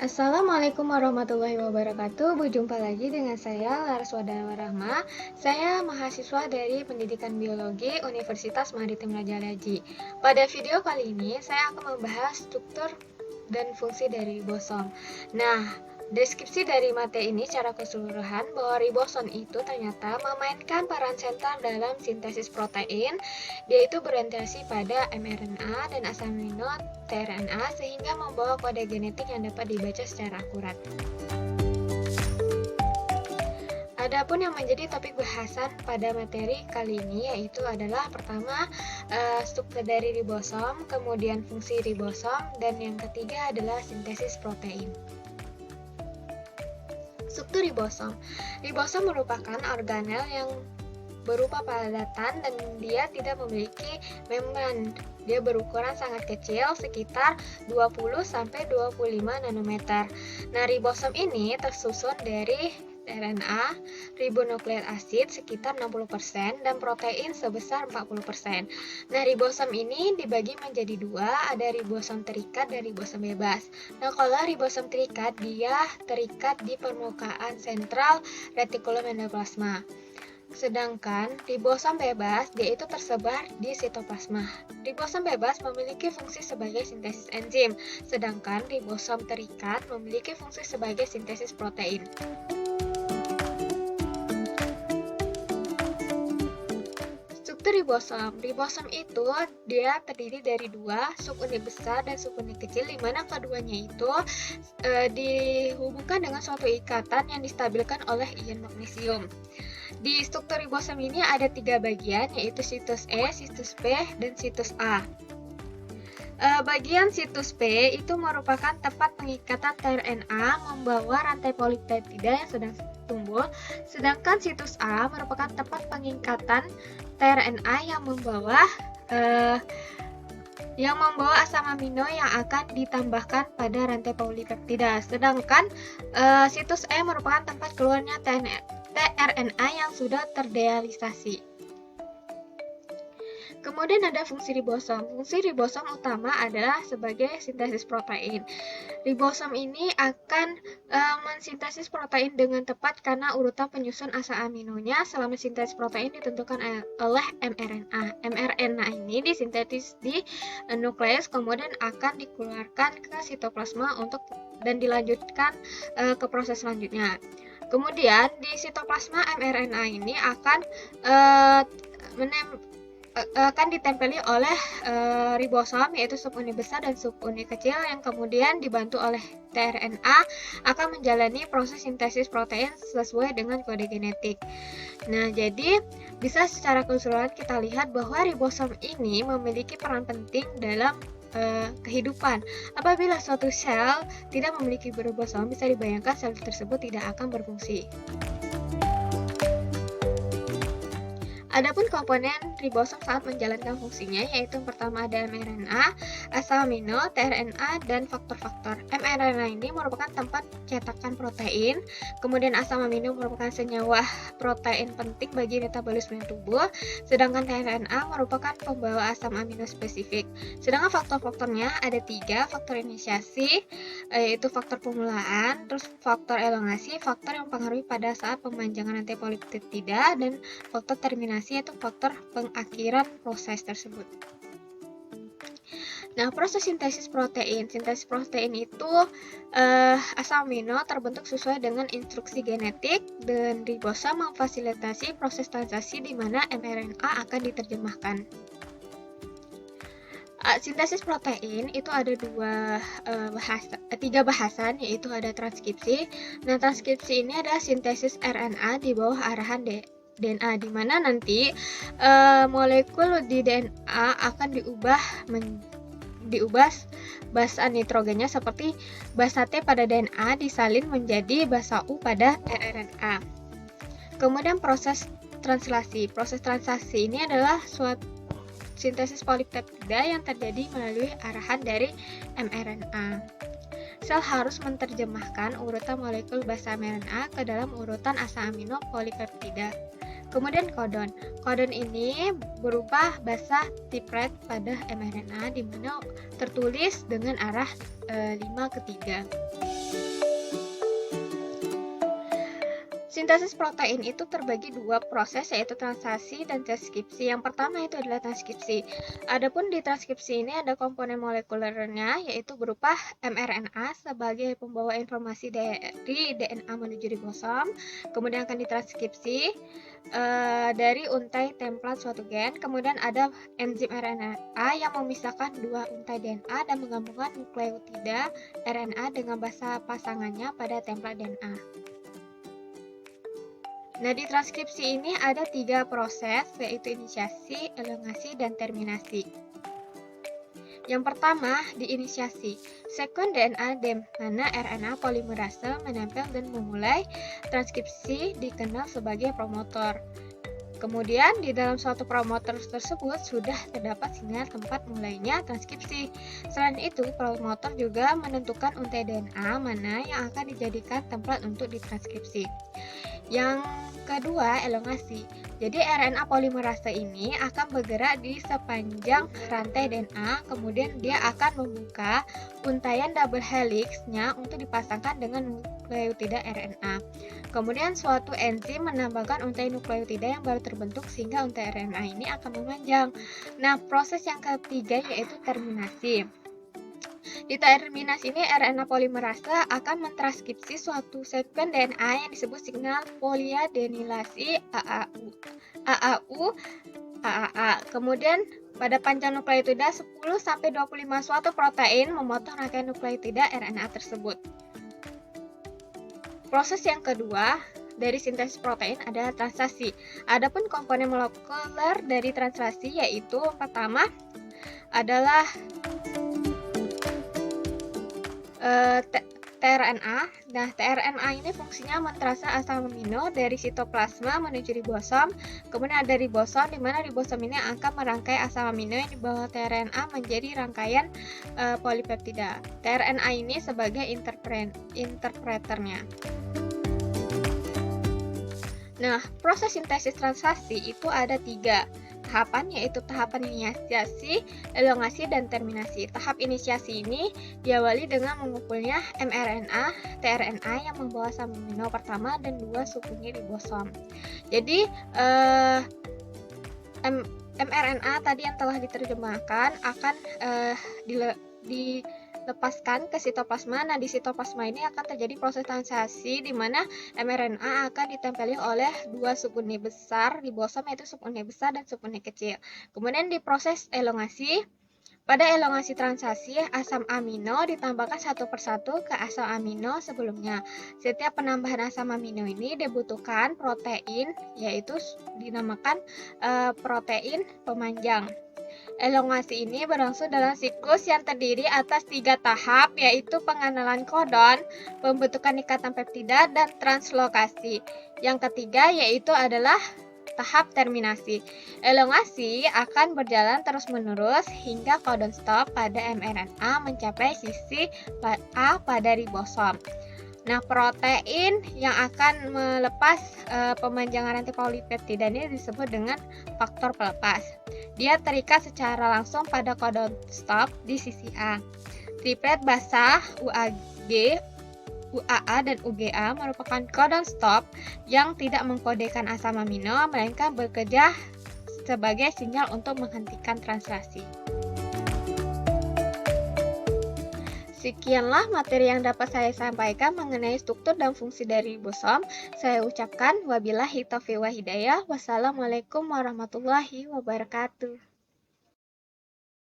Assalamualaikum warahmatullahi wabarakatuh. Berjumpa lagi dengan saya Larswada Warahma. Saya mahasiswa dari Pendidikan Biologi Universitas Maritim Raja Raji. Pada video kali ini saya akan membahas struktur dan fungsi dari ribosom. Nah, deskripsi dari materi ini secara keseluruhan bahwa ribosom itu ternyata memainkan peran sentral dalam sintesis protein, yaitu berorientasi pada mRNA dan asam amino tRNA sehingga membawa kode genetik yang dapat dibaca secara akurat. Adapun yang menjadi topik bahasan pada materi kali ini yaitu adalah pertama struktur dari ribosom, kemudian fungsi ribosom, dan yang ketiga adalah sintesis protein. Struktur ribosom. Ribosom merupakan organel yang berupa padatan dan dia tidak memiliki membran. Dia berukuran sangat kecil, sekitar 20-25 nanometer. Nah, ribosom ini tersusun dari RNA, ribonukleik asid sekitar 60% dan protein sebesar 40%. Nah, ribosom ini dibagi menjadi dua, ada ribosom terikat dan ribosom bebas. Nah, kalau ribosom terikat, dia terikat di permukaan sentral retikulum endoplasma. Sedangkan ribosom bebas, dia itu tersebar di sitoplasma. Ribosom bebas memiliki fungsi sebagai sintesis enzim, sedangkan ribosom terikat memiliki fungsi sebagai sintesis protein. Struktur ribosom. Ribosom itu dia terdiri dari dua subunit besar dan subunit kecil, di mana keduanya itu dihubungkan dengan suatu ikatan yang distabilkan oleh ion magnesium. Di struktur ribosom ini ada tiga bagian, yaitu situs E, situs P, dan situs A. Bagian situs P itu merupakan tempat pengikatan tRNA membawa rantai polipeptida yang sedang tumbuh, sedangkan situs A merupakan tempat pengikatan tRNA yang membawa asam amino yang akan ditambahkan pada rantai polipeptida. Sedangkan situs E merupakan tempat keluarnya tRNA yang sudah terdealisasi. Kemudian ada fungsi ribosom. Fungsi ribosom utama adalah sebagai sintesis protein. Ribosom ini akan mensintesis protein dengan tepat karena urutan penyusun asam aminonya selama sintesis protein ditentukan oleh mRNA. mRNA ini disintetis di nukleus kemudian akan dikeluarkan ke sitoplasma dan dilanjutkan ke proses selanjutnya. Kemudian di sitoplasma mRNA ini akan ditempeli oleh ribosom, yaitu subunit besar dan subunit kecil yang kemudian dibantu oleh tRNA akan menjalani proses sintesis protein sesuai dengan kode genetik. Nah, jadi bisa secara keseluruhan kita lihat bahwa ribosom ini memiliki peran penting dalam kehidupan. Apabila suatu sel tidak memiliki ribosom, bisa dibayangkan sel tersebut tidak akan berfungsi. Adapun komponen ribosom saat menjalankan fungsinya, yaitu yang pertama ada mRNA, asam amino, tRNA, dan faktor-faktor. mRNA ini merupakan tempat cetakan protein, kemudian asam amino merupakan senyawa protein penting bagi metabolisme tubuh, sedangkan tRNA merupakan pembawa asam amino spesifik. Sedangkan faktor-faktornya ada tiga, faktor inisiasi, yaitu faktor pemulaan, terus faktor elongasi, faktor yang mempengaruhi pada saat pemanjangan rantai polipeptida, dan faktor terminasi yaitu faktor pengakhiran proses tersebut. Nah, proses sintesis protein. Sintesis protein itu asam amino terbentuk sesuai dengan instruksi genetik dan ribosom memfasilitasi proses transaksi di mana mRNA akan diterjemahkan. Sintesis protein itu ada tiga bahasan, yaitu ada transkripsi. Nah, transkripsi ini adalah sintesis RNA di bawah arahan DNA, di mana nanti molekul di DNA akan diubah basa nitrogennya seperti basa T pada DNA disalin menjadi basa U pada rRNA. Kemudian proses translasi. Proses translasi ini adalah suatu sintesis polipeptida yang terjadi melalui arahan dari mRNA. Sel harus menerjemahkan urutan molekul basa mRNA ke dalam urutan asam amino polipeptida. Kemudian kodon. Kodon ini berupa basa triplet pada mRNA di mana tertulis dengan arah 5 ke 3. Sintesis protein itu terbagi dua proses, yaitu transkripsi dan transkripsi. Yang pertama itu adalah transkripsi. Adapun di transkripsi ini ada komponen molekulernya, yaitu berupa mRNA sebagai pembawa informasi dari DNA menuju ribosom. Kemudian akan ditranskripsi dari untai template suatu gen. Kemudian ada enzim RNA yang memisahkan dua untai DNA dan menggabungkan nukleotida RNA dengan basa pasangannya pada template DNA. Nah, di transkripsi ini ada 3 proses, yaitu inisiasi, elongasi, dan terminasi. Yang pertama, di inisiasi. Sekuen DNA di mana RNA polimerase menempel dan memulai transkripsi dikenal sebagai promotor. Kemudian, di dalam suatu promotor tersebut sudah terdapat sinyal tempat mulainya transkripsi. Selain itu, promotor juga menentukan untai DNA mana yang akan dijadikan template untuk ditranskripsi. Yang kedua, elongasi. Jadi RNA polimerase ini akan bergerak di sepanjang rantai DNA, kemudian dia akan membuka untaian double helix-nya untuk dipasangkan dengan nukleotida RNA. Kemudian suatu enzim menambahkan untai nukleotida yang baru terbentuk sehingga untai RNA ini akan memanjang. Nah, proses yang ketiga yaitu terminasi. Di terminasi ini RNA polimerase akan mentranskripsi suatu sekuen DNA yang disebut signal poliadenilasi AAA. Kemudian pada panjang nukleotida 10-25 suatu protein memotong rangkaian nukleotida RNA tersebut. Proses yang kedua dari sintesis protein adalah translasi. Adapun komponen molekuler dari translasi yaitu pertama adalah tRNA. Nah, tRNA ini fungsinya mentransfer asam amino dari sitoplasma menuju ribosom. Kemudian ada ribosom, di mana ribosom ini akan merangkai asam amino yang dibawa tRNA menjadi rangkaian polipeptida. tRNA ini sebagai interpreternya. Nah, proses sintesis translasi itu ada 3 tahapan, yaitu tahapan inisiasi, elongasi, dan terminasi. Tahap inisiasi ini diawali dengan mengumpulnya mRNA, tRNA yang membawa asam amino pertama dan 2 subunit ribosom. Jadi mRNA tadi yang telah diterjemahkan akan dilepaskan ke sitoplasma. Nah, di sitoplasma ini akan terjadi proses translasi di mana mRNA akan ditempeli oleh 2 subunit besar ribosom, yaitu subunit besar dan subunit kecil. Kemudian di proses elongasi, pada elongasi translasi asam amino ditambahkan satu persatu ke asam amino sebelumnya. Setiap penambahan asam amino ini dibutuhkan protein, yaitu dinamakan protein pemanjang. Elongasi ini berlangsung dalam siklus yang terdiri atas 3 tahap, yaitu pengenalan kodon, pembentukan ikatan peptida, dan translokasi. Yang ketiga yaitu adalah tahap terminasi. Elongasi akan berjalan terus-menerus hingga codon stop pada mRNA mencapai sisi A pada ribosom. Nah, protein yang akan melepas pemanjangan rantai polipeptida ini disebut dengan faktor pelepas. Dia terikat secara langsung pada codon stop di sisi A. Triplet basah UAG, UAA, dan UGA merupakan codon stop yang tidak mengkodekan asam amino, melainkan bekerja sebagai sinyal untuk menghentikan translasi. Sekianlah materi yang dapat saya sampaikan mengenai struktur dan fungsi dari ribosom. Saya ucapkan wabillahi taufiq wal hidayah. Wassalamualaikum warahmatullahi wabarakatuh.